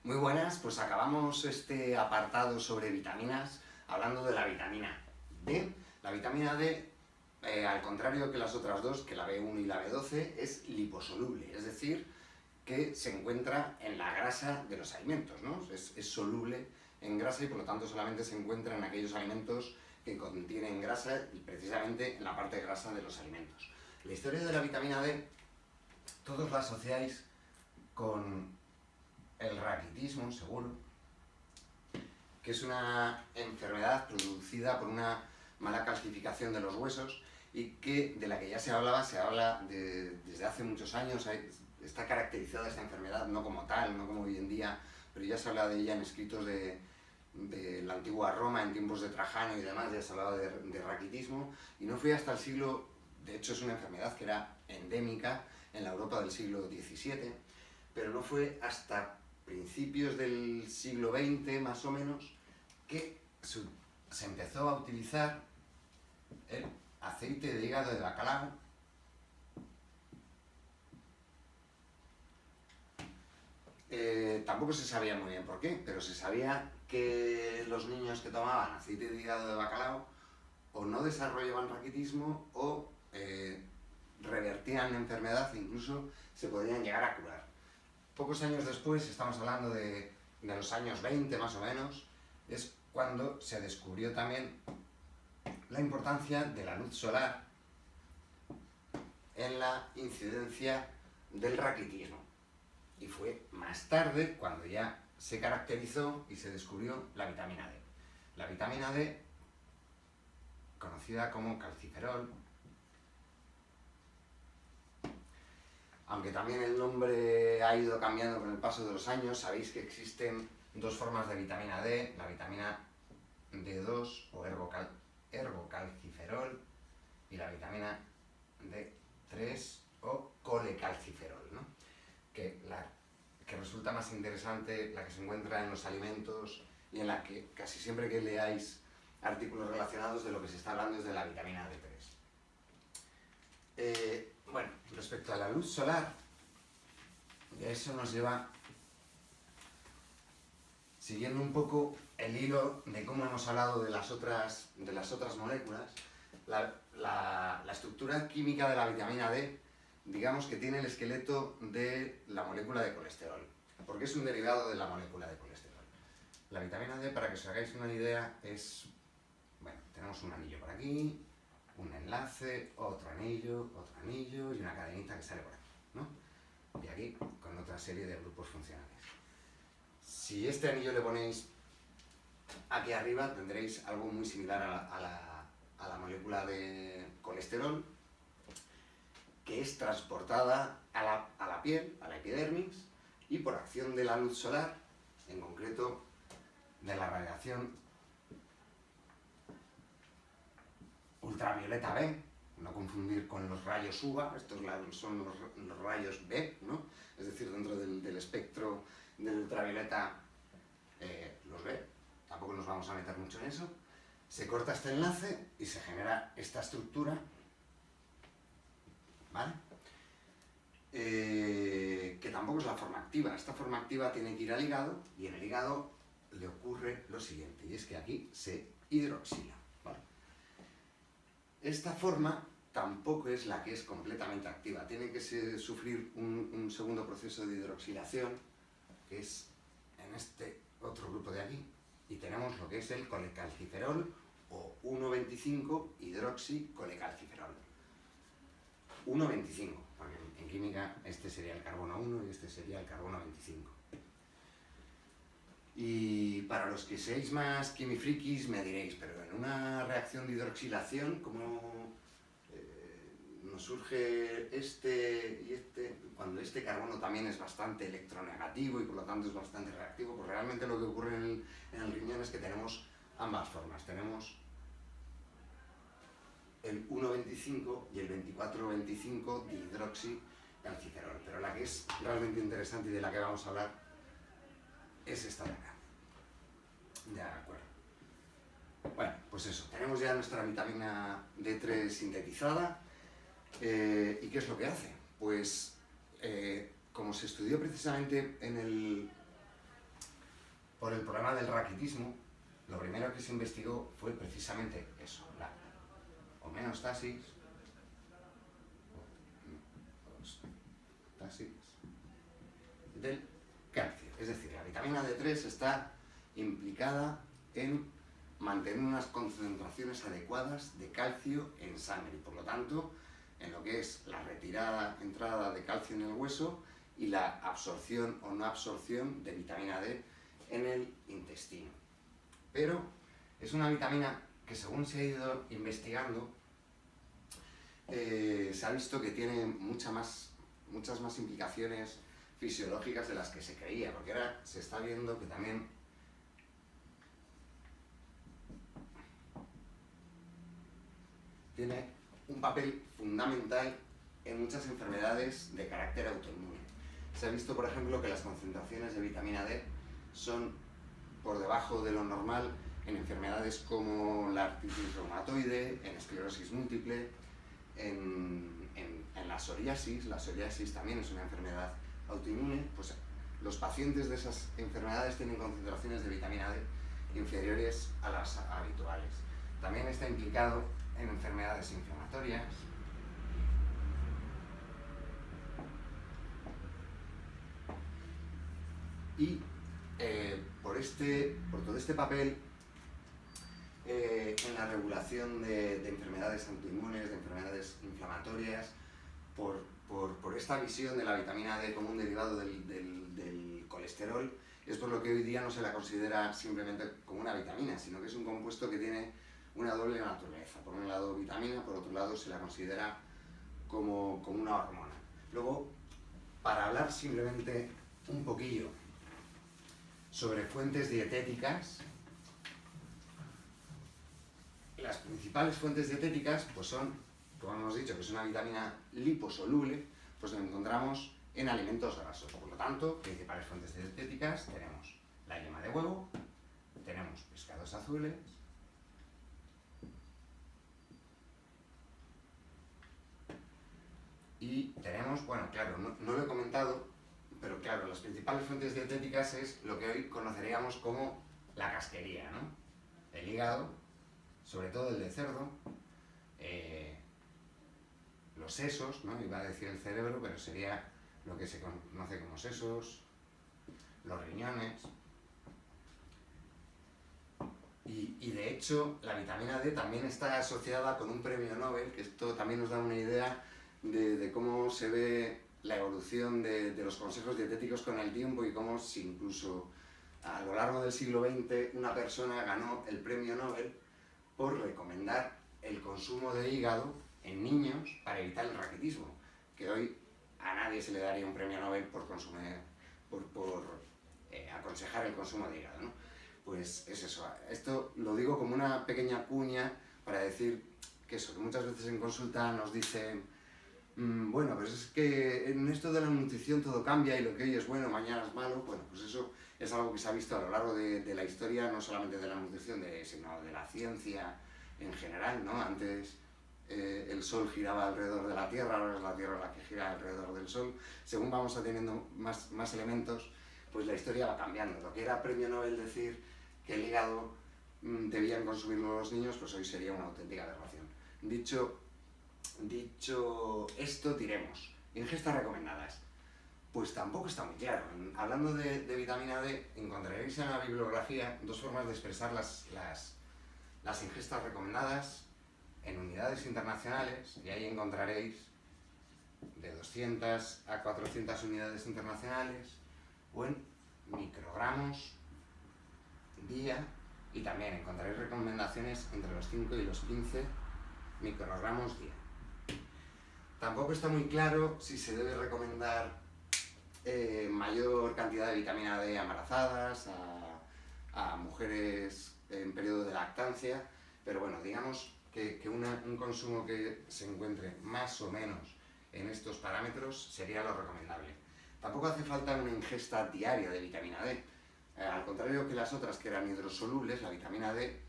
Muy buenas, pues acabamos este apartado sobre vitaminas hablando de la vitamina D. La vitamina D, al contrario que las otras dos, que la B1 y la B12, es liposoluble, es decir, que se encuentra en la grasa de los alimentos, ¿no? Es soluble en grasa y por lo tanto solamente se encuentra en aquellos alimentos que contienen grasa y precisamente en la parte grasa de los alimentos. La historia de la vitamina D, todos la asociáis con el raquitismo, seguro, que es una enfermedad producida por una mala calcificación de los huesos y de la que ya se habla desde hace muchos años. Está caracterizada esta enfermedad no como tal, no como hoy en día, pero ya se habla de ella en escritos de la antigua Roma, en tiempos de Trajano y demás, ya se hablaba de raquitismo, y no fue hasta el siglo, de hecho es una enfermedad que era endémica en la Europa del siglo XVII, pero no fue hasta principios del siglo XX, más o menos, que se empezó a utilizar el aceite de hígado de bacalao tampoco se sabía muy bien por qué, pero se sabía que los niños que tomaban aceite de hígado de bacalao o no desarrollaban raquitismo o revertían la enfermedad e incluso se podrían llegar a curar. Pocos años después, estamos hablando de los años 20 más o menos, es cuando se descubrió también la importancia de la luz solar en la incidencia del raquitismo. Y fue más tarde cuando ya se caracterizó y se descubrió la vitamina D. La vitamina D, conocida como calciferol, aunque también el nombre ha ido cambiando con el paso de los años, sabéis que existen dos formas de vitamina D, la vitamina D2 o ergocalciferol y la vitamina D3 o colecalciferol, ¿no? Que resulta más interesante, la que se encuentra en los alimentos y en la que casi siempre que leáis artículos relacionados, de lo que se está hablando es de la vitamina D3. Bueno, respecto a la luz solar, eso nos lleva, siguiendo un poco el hilo de cómo hemos hablado de las otras moléculas, la estructura química de la vitamina D, digamos que tiene el esqueleto de la molécula de colesterol, porque es un derivado de la molécula de colesterol. La vitamina D, para que os hagáis una idea, bueno, tenemos un anillo por aquí, un enlace, otro anillo y una cadenita que sale por aquí, ¿no? Y aquí con otra serie de grupos funcionales. Si este anillo le ponéis aquí arriba, tendréis algo muy similar a la molécula de colesterol, que es transportada a la piel, a la epidermis, y por acción de la luz solar, en concreto de la radiación ultravioleta B, no confundir con los rayos UVA, estos son los rayos B, ¿no? Es decir, dentro del espectro del ultravioleta, los B, tampoco nos vamos a meter mucho en eso. Se corta este enlace y se genera esta estructura, ¿vale? Que tampoco es la forma activa. Esta forma activa tiene que ir al hígado y en el hígado le ocurre lo siguiente, y es que aquí se hidroxila, ¿vale? Esta forma tampoco es la que es completamente activa, tiene que sufrir un segundo proceso de hidroxilación, que es en este otro grupo de aquí, y tenemos lo que es el colecalciferol o 1,25 hidroxicolecalciferol. 1,25, porque en química este sería el carbono 1 y este sería el carbono 25. Y para los que seáis más quimifrikis me diréis, pero en una reacción de hidroxilación, ¿cómo nos surge este y este, cuando este carbono también es bastante electronegativo y por lo tanto es bastante reactivo? Pues realmente lo que ocurre en el riñón es que tenemos ambas formas. Tenemos el 1,25 y el 24,25 de hidroxicalciferol, pero la que es realmente interesante y de la que vamos a hablar es esta de acá. De acuerdo. Bueno, pues eso, tenemos ya nuestra vitamina D3 sintetizada. ¿Y qué es lo que hace? Pues como se estudió precisamente en por el problema del raquitismo, lo primero que se investigó fue precisamente eso, la homeostasis del calcio. Es decir, la vitamina D3 está implicada en mantener unas concentraciones adecuadas de calcio en sangre y por lo tanto en lo que es la entrada de calcio en el hueso y la absorción o no absorción de vitamina D en el intestino. Pero es una vitamina que según se ha ido investigando se ha visto que tiene muchas más implicaciones fisiológicas de las que se creía, porque ahora se está viendo que también tiene un papel fundamental en muchas enfermedades de carácter autoinmune. Se ha visto, por ejemplo, que las concentraciones de vitamina D son por debajo de lo normal en enfermedades como la artritis reumatoide, en esclerosis múltiple, en la psoriasis. La psoriasis también es una enfermedad autoinmune. Pues los pacientes de esas enfermedades tienen concentraciones de vitamina D inferiores a las habituales. También está implicado en enfermedades inflamatorias. Y por todo este papel en la regulación de enfermedades autoinmunes, de enfermedades inflamatorias, por esta visión de la vitamina D como un derivado del colesterol, es por lo que hoy día no se la considera simplemente como una vitamina, sino que es un compuesto que tiene una doble naturaleza. Por un lado vitamina, por otro lado se la considera como una hormona. Luego, para hablar simplemente un poquillo sobre fuentes dietéticas, las principales fuentes dietéticas pues son, como hemos dicho, que es una vitamina liposoluble, pues lo encontramos en alimentos grasos. Por lo tanto, principales fuentes dietéticas tenemos la yema de huevo, tenemos pescados azules, y tenemos, bueno, claro, no lo he comentado, pero claro, las principales fuentes dietéticas es lo que hoy conoceríamos como la casquería, ¿no? El hígado, sobre todo el de cerdo, los sesos, ¿no? Iba a decir el cerebro, pero sería lo que se conoce como sesos, los riñones. Y de hecho, la vitamina D también está asociada con un premio Nobel, que esto también nos da una idea de cómo se ve la evolución de los consejos dietéticos con el tiempo y cómo si incluso a lo largo del siglo XX una persona ganó el premio Nobel por recomendar el consumo de hígado en niños para evitar el raquitismo, que hoy a nadie se le daría un premio Nobel por aconsejar el consumo de hígado, ¿no? Pues es eso. Esto lo digo como una pequeña cuña para decir que eso, que muchas veces en consulta nos dicen bueno, pues es que en esto de la nutrición todo cambia y lo que hoy es bueno, mañana es malo. Bueno, pues eso es algo que se ha visto a lo largo de la historia, no solamente de la nutrición, sino de la ciencia en general, ¿no? Antes el Sol giraba alrededor de la Tierra, ahora es la Tierra la que gira alrededor del Sol. Según vamos teniendo más elementos, pues la historia va cambiando. Lo que era premio Nobel decir que el hígado debían consumirlo los niños, pues hoy sería una auténtica aberración. Dicho esto, diremos, ingestas recomendadas. Pues tampoco está muy claro. Hablando de vitamina D, encontraréis en la bibliografía dos formas de expresar las ingestas recomendadas en unidades internacionales, y ahí encontraréis de 200 a 400 unidades internacionales, o en microgramos día, y también encontraréis recomendaciones entre los 5 y los 15 microgramos día. Tampoco está muy claro si se debe recomendar mayor cantidad de vitamina D a embarazadas, a mujeres en periodo de lactancia, pero bueno, digamos que un consumo que se encuentre más o menos en estos parámetros sería lo recomendable. Tampoco hace falta una ingesta diaria de vitamina D. Al contrario que las otras que eran hidrosolubles, la vitamina D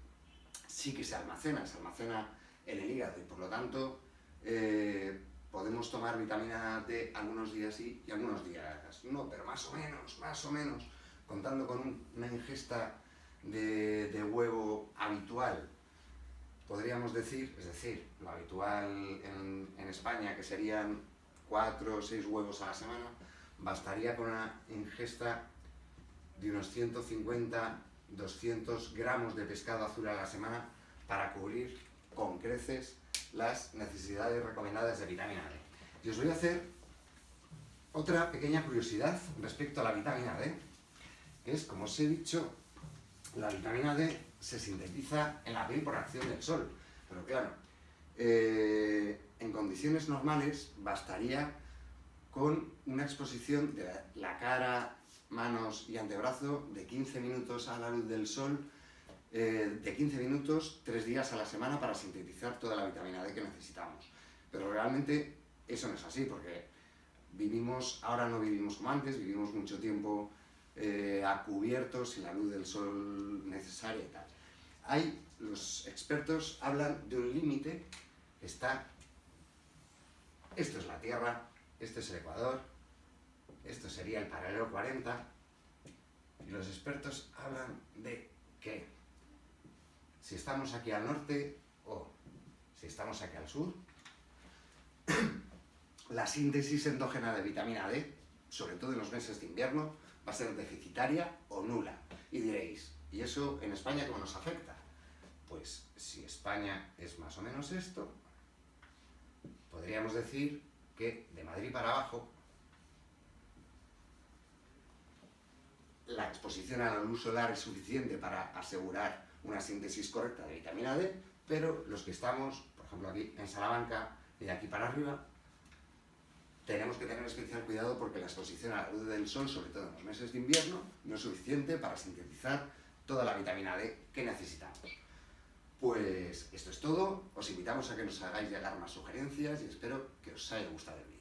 sí que se almacena en el hígado y por lo tanto podemos tomar vitamina D algunos días sí y algunos días no, pero más o menos, contando con una ingesta de huevo habitual, podríamos decir, es decir, lo habitual en España, que serían 4 o 6 huevos a la semana, bastaría con una ingesta de unos 150-200 gramos de pescado azul a la semana para cubrir con creces las necesidades recomendadas de vitamina D. Y os voy a hacer otra pequeña curiosidad respecto a la vitamina D, que es, como os he dicho, la vitamina D se sintetiza en la piel por acción del sol, pero claro, en condiciones normales bastaría con una exposición de la cara, manos y antebrazo de 15 minutos a la luz del sol, de 15 minutos, 3 días a la semana para sintetizar toda la vitamina D que necesitamos. Pero realmente eso no es así, porque ahora no vivimos como antes, vivimos mucho tiempo a cubierto, sin la luz del sol necesaria y tal. Los expertos hablan de un límite que está, esto es la Tierra, este es el Ecuador, esto sería el paralelo 40, y los expertos hablan de que si estamos aquí al norte o si estamos aquí al sur, la síntesis endógena de vitamina D, sobre todo en los meses de invierno, va a ser deficitaria o nula. Y diréis, ¿y eso en España cómo nos afecta? Pues si España es más o menos esto, podríamos decir que de Madrid para abajo la exposición a la luz solar es suficiente para asegurar una síntesis correcta de vitamina D, pero los que estamos, por ejemplo aquí en Salamanca y de aquí para arriba, tenemos que tener especial cuidado porque la exposición a la luz del sol, sobre todo en los meses de invierno, no es suficiente para sintetizar toda la vitamina D que necesitamos. Pues esto es todo, os invitamos a que nos hagáis llegar más sugerencias y espero que os haya gustado el vídeo.